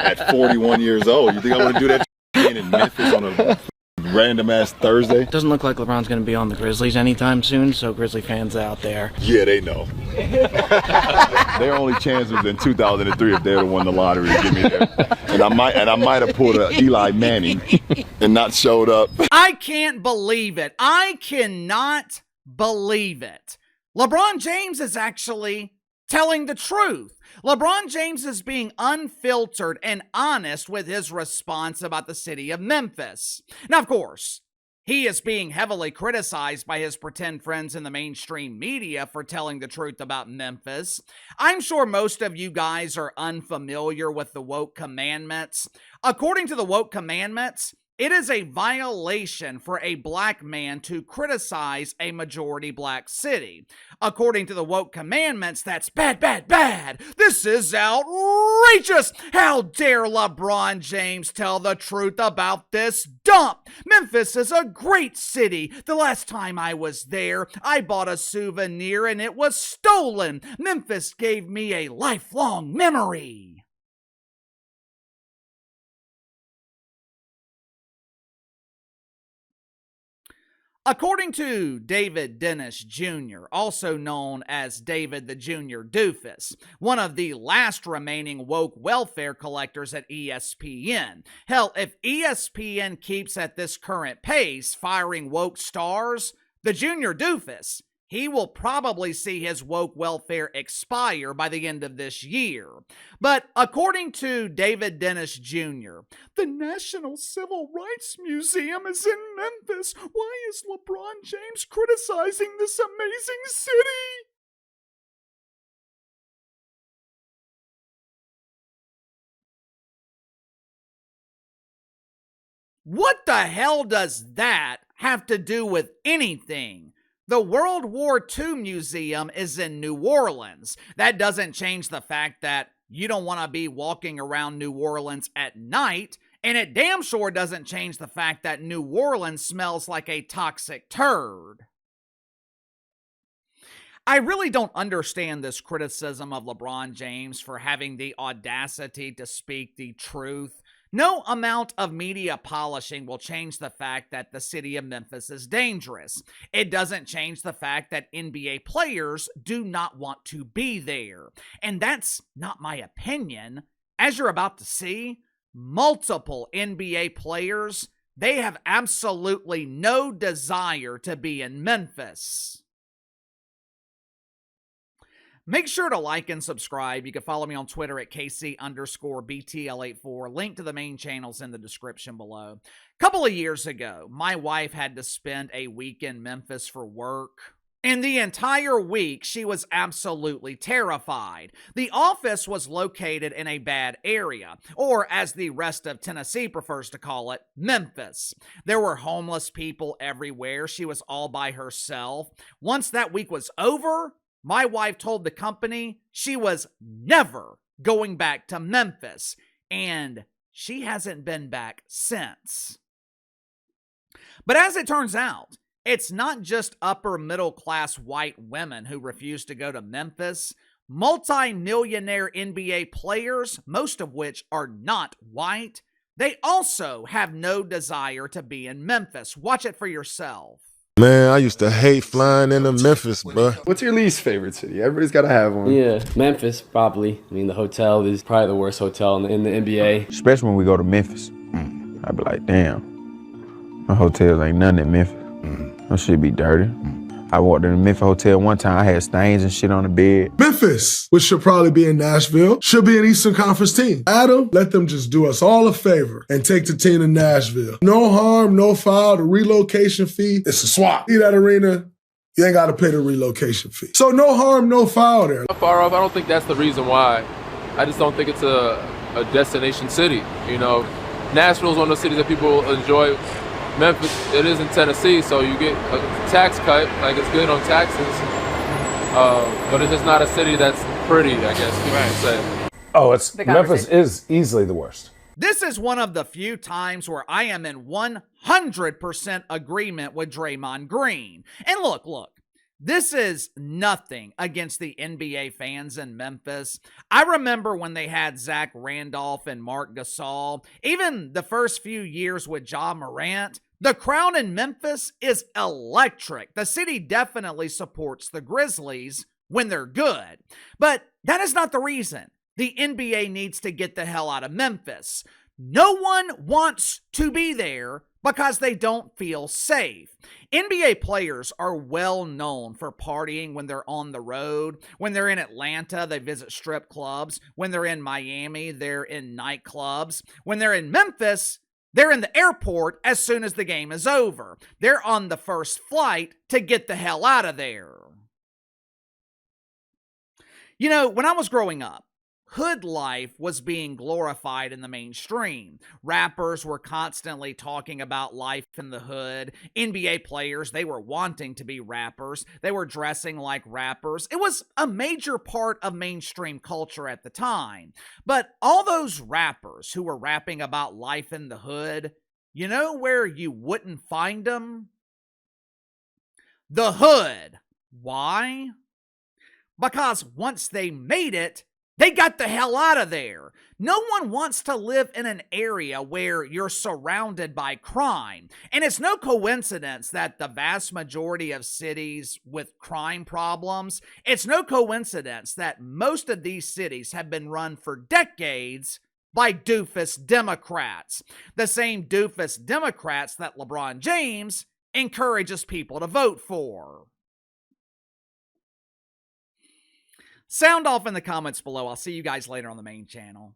at 41 years old. You think I want to do that in Memphis on a random ass Thursday? Doesn't look like LeBron's going to be on the Grizzlies anytime soon, so Grizzly fans out there. Yeah, they know. Their only chance was in 2003 if they'd have won the lottery to get me there. And I might have pulled a Eli Manning and not showed up. I can't believe it. I cannot believe it. LeBron James is actually telling the truth. LeBron James is being unfiltered and honest with his response about the city of Memphis. Now, of course, he is being heavily criticized by his pretend friends in the mainstream media for telling the truth about Memphis. I'm sure most of you guys are unfamiliar with the woke commandments. According to the woke commandments, it is a violation for a black man to criticize a majority black city. According to the woke commandments, that's bad, bad, bad. This is outrageous. How dare LeBron James tell the truth about this dump? Memphis is a great city. The last time I was there, I bought a souvenir and it was stolen. Memphis gave me a lifelong memory. According to David Dennis Jr., also known as David the Junior Doofus, one of the last remaining woke welfare collectors at ESPN. Hell, if ESPN keeps at this current pace, firing woke stars, the Junior Doofus, he will probably see his woke welfare expire by the end of this year. But according to David Dennis Jr., the National Civil Rights Museum is in Memphis. Why is LeBron James criticizing this amazing city? What the hell does that have to do with anything? The World War II Museum is in New Orleans. That doesn't change the fact that you don't want to be walking around New Orleans at night, and it damn sure doesn't change the fact that New Orleans smells like a toxic turd. I really don't understand this criticism of LeBron James for having the audacity to speak the truth. No amount of media polishing will change the fact that the city of Memphis is dangerous. It doesn't change the fact that NBA players do not want to be there. And that's not my opinion. As you're about to see, multiple NBA players, they have absolutely no desire to be in Memphis. Make sure to like and subscribe. You can follow me on Twitter at KC_BTL84. Link to the main channels in the description below. A couple of years ago, my wife had to spend a week in Memphis for work. And the entire week, she was absolutely terrified. The office was located in a bad area, or as the rest of Tennessee prefers to call it, Memphis. There were homeless people everywhere. She was all by herself. Once that week was over, my wife told the company she was never going back to Memphis, and she hasn't been back since. But as it turns out, it's not just upper middle class white women who refuse to go to Memphis. Multi-millionaire NBA players, most of which are not white, they also have no desire to be in Memphis. Watch it for yourself. Man, I used to hate flying into Memphis, bro. What's your least favorite city? Everybody's got to have one. Yeah, Memphis, probably. I mean, the hotel is probably the worst hotel in the NBA. Especially when we go to Memphis. I'd be like, damn, my hotels ain't nothing in Memphis. That shit be dirty. I walked in the Memphis hotel one time, I had stains and shit on the bed. Memphis, which should probably be in Nashville, should be an Eastern Conference team. Adam, let them just do us all a favor and take the team to Nashville. No harm, no foul, the relocation fee, it's a swap. See that arena? You ain't got to pay the relocation fee. So no harm, no foul there. Far off, I don't think that's the reason why. I just don't think it's a destination city. You know, Nashville's one of those cities that people enjoy. Memphis, it is in Tennessee, so you get a tax cut, like it's good on taxes, but it's just not a city that's pretty, I guess people would say. Oh, Memphis is easily the worst. This is one of the few times where I am in 100% agreement with Draymond Green. And look, This is nothing against the NBA fans in Memphis. I remember when they had Zach Randolph and Mark Gasol, even the first few years with Ja Morant. The crowd in Memphis is electric. The city definitely supports the Grizzlies when they're good. But that is not the reason the NBA needs to get the hell out of Memphis. No one wants to be there because they don't feel safe. NBA players are well known for partying when they're on the road. When they're in Atlanta, they visit strip clubs. When they're in Miami, they're in nightclubs. When they're in Memphis, they're in the airport as soon as the game is over. They're on the first flight to get the hell out of there. You know, when I was growing up, hood life was being glorified in the mainstream. Rappers were constantly talking about life in the hood. NBA players, they were wanting to be rappers. They were dressing like rappers. It was a major part of mainstream culture at the time. But all those rappers who were rapping about life in the hood, you know where you wouldn't find them? The hood. Why? Because once they made it, they got the hell out of there. No one wants to live in an area where you're surrounded by crime. And it's no coincidence that the vast majority of cities with crime problems, it's no coincidence that most of these cities have been run for decades by doofus Democrats. The same doofus Democrats that LeBron James encourages people to vote for. Sound off in the comments below. I'll see you guys later on the main channel.